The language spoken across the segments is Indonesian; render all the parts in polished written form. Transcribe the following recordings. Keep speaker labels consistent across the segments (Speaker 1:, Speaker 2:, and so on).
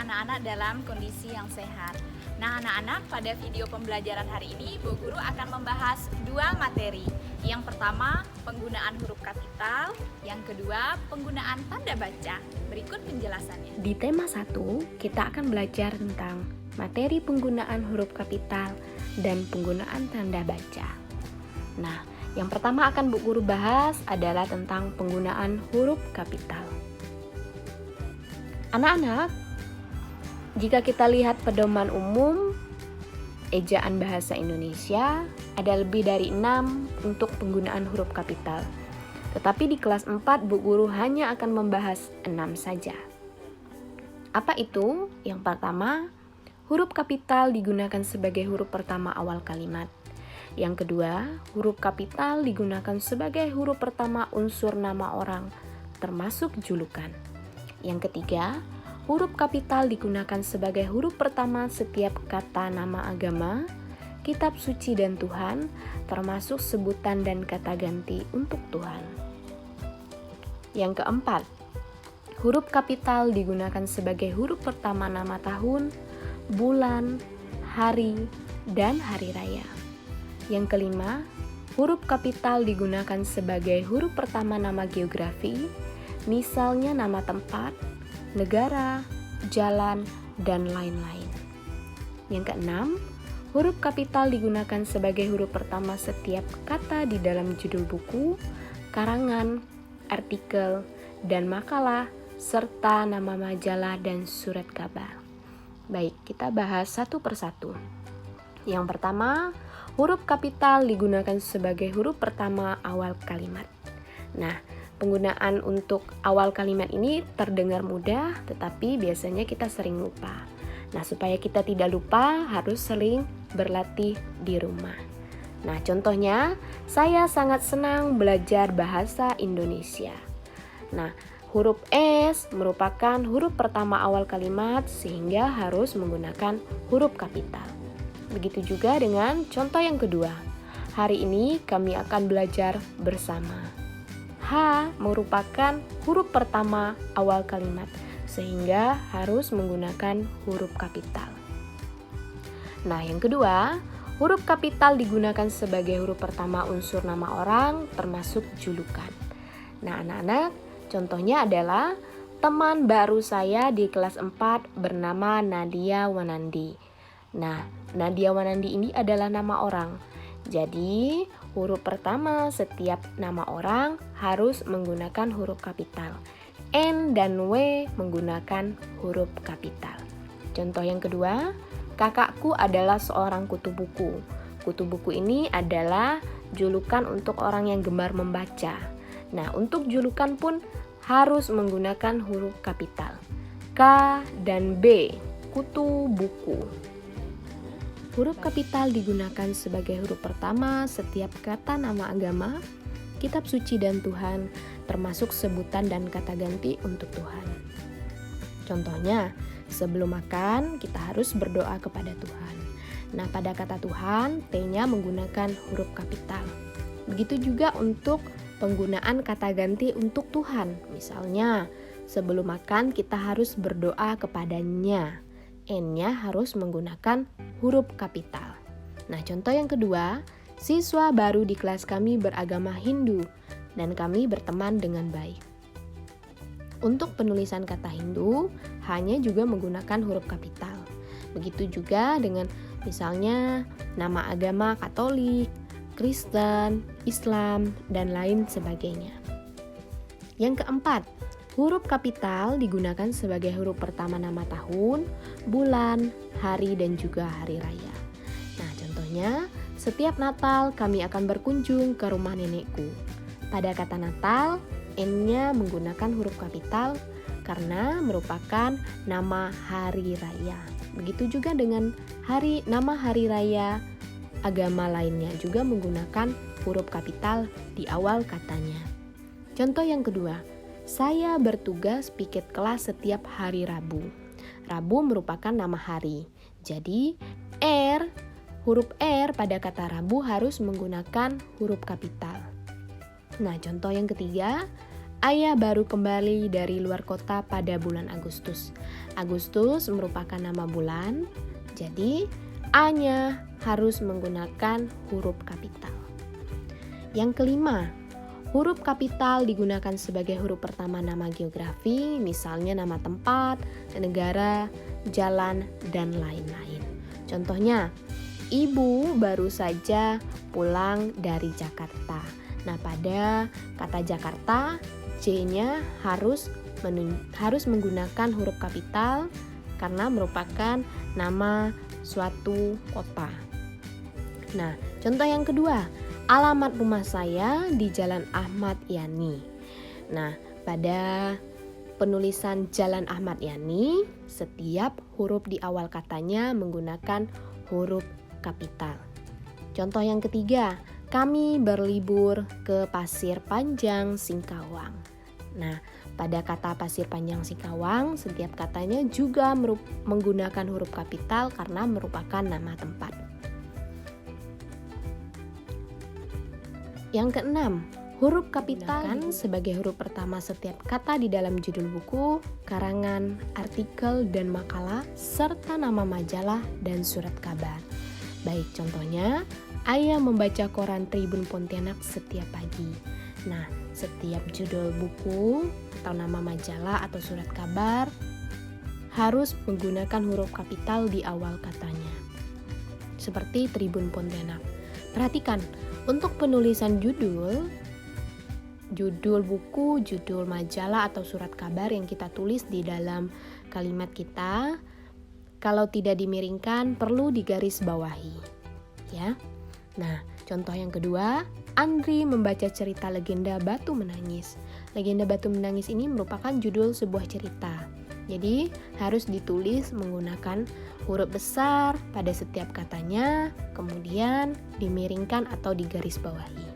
Speaker 1: anak-anak dalam kondisi yang sehat. Nah, anak-anak, pada video pembelajaran hari ini, Bu Guru akan membahas dua materi. Yang pertama, penggunaan huruf kapital. Yang kedua, penggunaan tanda baca. Berikut penjelasannya.
Speaker 2: Di tema 1, kita akan belajar tentang materi penggunaan huruf kapital dan penggunaan tanda baca. Nah, yang pertama akan Bu Guru bahas adalah tentang penggunaan huruf kapital. Anak-anak, jika kita lihat pedoman umum ejaan bahasa Indonesia, ada lebih dari 6 untuk penggunaan huruf kapital. Tetapi di kelas 4 Bu Guru hanya akan membahas 6 saja. Apa itu? Yang pertama, huruf kapital digunakan sebagai huruf pertama awal kalimat. Yang kedua, huruf kapital digunakan sebagai huruf pertama unsur nama orang, termasuk julukan. Yang ketiga, huruf kapital digunakan sebagai huruf pertama setiap kata nama agama, kitab suci dan Tuhan, termasuk sebutan dan kata ganti untuk Tuhan. Yang keempat, huruf kapital digunakan sebagai huruf pertama nama tahun, bulan, hari, dan hari raya. Yang kelima, huruf kapital digunakan sebagai huruf pertama nama geografi, misalnya nama tempat, negara, jalan, dan lain-lain. Yang keenam, huruf kapital digunakan sebagai huruf pertama setiap kata di dalam judul buku, karangan, artikel, dan makalah, serta nama majalah dan surat kabar. Baik, kita bahas satu persatu. Yang pertama, huruf kapital digunakan sebagai huruf pertama awal kalimat. Nah, penggunaan untuk awal kalimat ini terdengar mudah, tetapi biasanya kita sering lupa. Nah, supaya kita tidak lupa, harus sering berlatih di rumah. Nah, contohnya, saya sangat senang belajar bahasa Indonesia. Nah, huruf S merupakan huruf pertama awal kalimat, sehingga harus menggunakan huruf kapital. Begitu juga dengan contoh yang kedua. Hari ini kami akan belajar bersama. H merupakan huruf pertama awal kalimat, sehingga harus menggunakan huruf kapital. Nah, yang kedua, huruf kapital digunakan sebagai huruf pertama unsur nama orang, termasuk julukan. Nah, anak-anak, contohnya adalah teman baru saya di kelas 4 bernama Nadia Wanandi. Nah, Nadia Wanandi ini adalah nama orang. Jadi, huruf pertama setiap nama orang harus menggunakan huruf kapital. N dan W menggunakan huruf kapital. Contoh yang kedua, kakakku adalah seorang kutu buku. Kutu buku ini adalah julukan untuk orang yang gemar membaca. Nah, untuk julukan pun harus menggunakan huruf kapital. K dan B, kutu buku. Huruf kapital digunakan sebagai huruf pertama setiap kata nama agama, kitab suci dan Tuhan, termasuk sebutan dan kata ganti untuk Tuhan. Contohnya, sebelum makan kita harus berdoa kepada Tuhan. Nah, pada kata Tuhan, T-nya menggunakan huruf kapital. Begitu juga untuk penggunaan kata ganti untuk Tuhan. Misalnya, sebelum makan kita harus berdoa kepadanya. N-nya harus menggunakan huruf kapital. Nah, contoh yang kedua, siswa baru di kelas kami beragama Hindu dan kami berteman dengan baik. Untuk penulisan kata Hindu, hanya juga menggunakan huruf kapital. Begitu juga dengan misalnya nama agama Katolik, Kristen, Islam, dan lain sebagainya. Yang keempat, huruf kapital digunakan sebagai huruf pertama nama tahun, bulan, hari, dan juga hari raya. Nah, contohnya, setiap Natal kami akan berkunjung ke rumah nenekku. Pada kata Natal, N-nya menggunakan huruf kapital karena merupakan nama hari raya. Begitu juga dengan nama hari raya agama lainnya juga menggunakan huruf kapital di awal katanya. Contoh yang kedua, saya bertugas piket kelas setiap hari Rabu. Rabu merupakan nama hari. Jadi, huruf R pada kata Rabu harus menggunakan huruf kapital. Nah, contoh yang ketiga, Ayah baru kembali dari luar kota pada bulan Agustus. Agustus merupakan nama bulan, jadi A-nya harus menggunakan huruf kapital. Yang kelima, huruf kapital digunakan sebagai huruf pertama nama geografi, misalnya nama tempat, negara, jalan, dan lain-lain. Contohnya, Ibu baru saja pulang dari Jakarta. Nah, pada kata Jakarta, J-nya harus menggunakan huruf kapital karena merupakan nama suatu kota. Nah, contoh yang kedua, alamat rumah saya di Jalan Ahmad Yani. Nah, pada penulisan Jalan Ahmad Yani, setiap huruf di awal katanya menggunakan huruf kapital. Contoh yang ketiga, kami berlibur ke Pasir Panjang Singkawang. Nah, pada kata Pasir Panjang Singkawang, setiap katanya juga menggunakan huruf kapital karena merupakan nama tempat. Yang keenam, huruf kapital sebagai huruf pertama setiap kata di dalam judul buku, karangan, artikel, dan makalah, serta nama majalah dan surat kabar. Baik, contohnya, Ayah membaca koran Tribun Pontianak setiap pagi. Nah, setiap judul buku atau nama majalah atau surat kabar harus menggunakan huruf kapital di awal katanya. Seperti Tribun Pontianak. Perhatikan, untuk penulisan judul buku, judul majalah atau surat kabar yang kita tulis di dalam kalimat kita, kalau tidak dimiringkan perlu digaris bawahi, ya. Nah, contoh yang kedua, Andri membaca cerita legenda Batu Menangis. Legenda Batu Menangis ini merupakan judul sebuah cerita. Jadi, harus ditulis menggunakan huruf besar pada setiap katanya, kemudian dimiringkan atau digaris bawahi.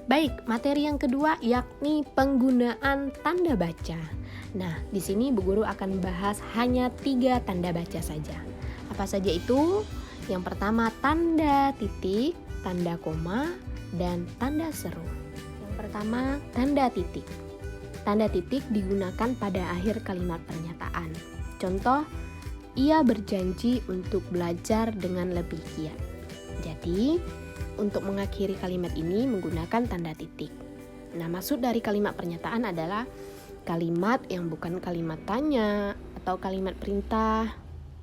Speaker 2: Baik, materi yang kedua yakni penggunaan tanda baca. Nah, di sini Bu Guru akan bahas hanya 3 tanda baca saja. Apa saja itu? Yang pertama, tanda titik, tanda koma, dan tanda seru. Yang pertama, tanda titik. Tanda titik digunakan pada akhir kalimat pernyataan. Contoh, ia berjanji untuk belajar dengan lebih giat. Jadi, untuk mengakhiri kalimat ini menggunakan tanda titik. Nah, maksud dari kalimat pernyataan adalah kalimat yang bukan kalimat tanya, atau kalimat perintah,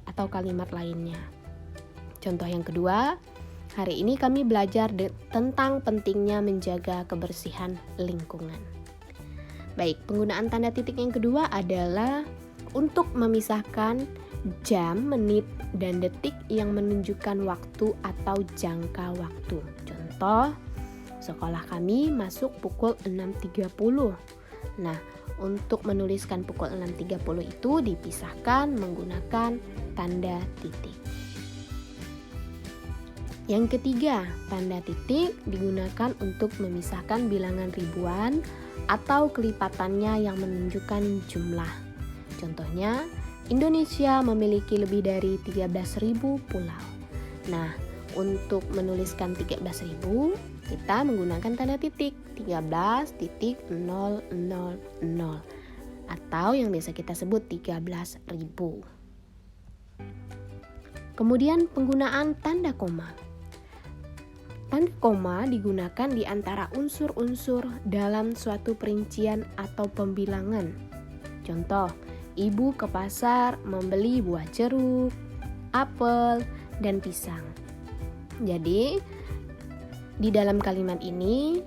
Speaker 2: atau kalimat lainnya. Contoh yang kedua, hari ini kami belajar tentang pentingnya menjaga kebersihan lingkungan. Baik, penggunaan tanda titik yang kedua adalah untuk memisahkan jam, menit, dan detik yang menunjukkan waktu atau jangka waktu. Contoh, sekolah kami masuk pukul 6.30. Nah, untuk menuliskan pukul 6.30 itu dipisahkan menggunakan tanda titik. Yang ketiga, tanda titik digunakan untuk memisahkan bilangan ribuan atau kelipatannya yang menunjukkan jumlah. Contohnya, Indonesia memiliki lebih dari 13.000 pulau. Nah, untuk menuliskan 13.000, kita menggunakan tanda titik 13.000 atau yang biasa kita sebut 13.000. Kemudian penggunaan tanda koma. Tanda koma digunakan di antara unsur-unsur dalam suatu perincian atau pembilangan. Contoh, ibu ke pasar membeli buah jeruk, apel, dan pisang. Jadi, di dalam kalimat ini,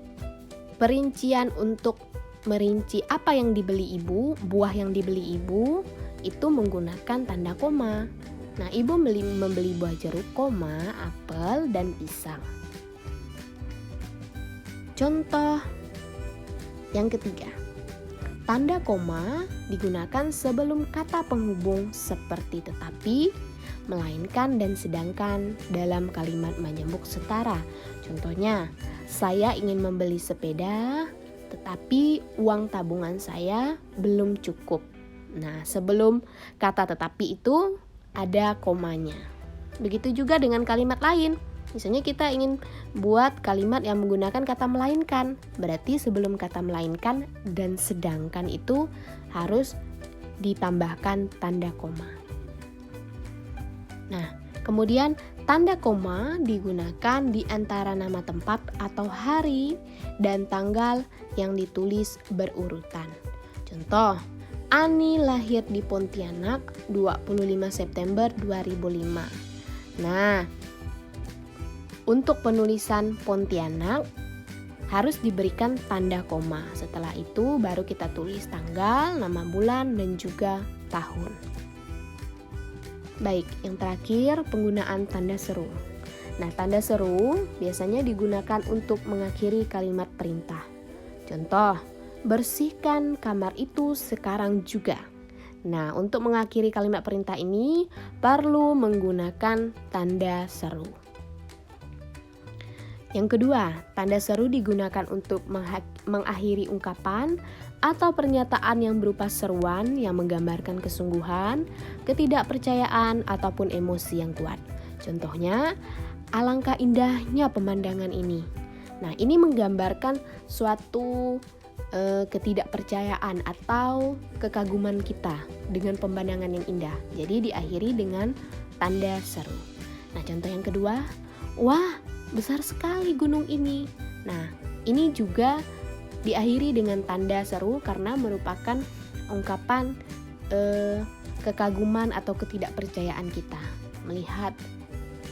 Speaker 2: perincian untuk merinci apa yang dibeli ibu, buah yang dibeli ibu, itu menggunakan tanda koma. Nah, ibu membeli buah jeruk, koma, apel, dan pisang. Contoh yang ketiga, tanda koma digunakan sebelum kata penghubung seperti tetapi, melainkan, dan sedangkan dalam kalimat menyambung setara. Contohnya, saya ingin membeli sepeda, tetapi uang tabungan saya belum cukup. Nah, sebelum kata tetapi itu ada komanya. Begitu juga dengan kalimat lain. Misalnya kita ingin buat kalimat yang menggunakan kata melainkan. Berarti sebelum kata melainkan dan sedangkan itu harus ditambahkan tanda koma. Nah, kemudian tanda koma digunakan di antara nama tempat atau hari dan tanggal yang ditulis berurutan. Contoh, Ani lahir di Pontianak 25 September 2005. Nah, untuk penulisan Pontianak harus diberikan tanda koma. Setelah itu baru kita tulis tanggal, nama bulan, dan juga tahun. Baik, yang terakhir penggunaan tanda seru. Nah, tanda seru biasanya digunakan untuk mengakhiri kalimat perintah. Contoh, bersihkan kamar itu sekarang juga. Nah, untuk mengakhiri kalimat perintah ini perlu menggunakan tanda seru. Yang kedua, tanda seru digunakan untuk mengakhiri ungkapan atau pernyataan yang berupa seruan yang menggambarkan kesungguhan, ketidakpercayaan, ataupun emosi yang kuat. Contohnya, alangkah indahnya pemandangan ini. Nah, ini menggambarkan suatu ketidakpercayaan atau kekaguman kita dengan pemandangan yang indah. Jadi diakhiri dengan tanda seru. Nah, contoh yang kedua, wah, besar sekali gunung ini. Nah, ini juga diakhiri dengan tanda seru karena merupakan ungkapan kekaguman atau ketidakpercayaan kita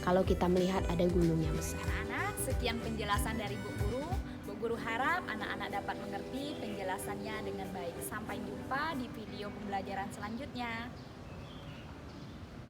Speaker 2: kalau kita melihat ada gunung yang besar.
Speaker 1: Anak-anak, sekian penjelasan dari Bu Guru. Bu Guru harap anak-anak dapat mengerti penjelasannya dengan baik. Sampai jumpa di video pembelajaran selanjutnya.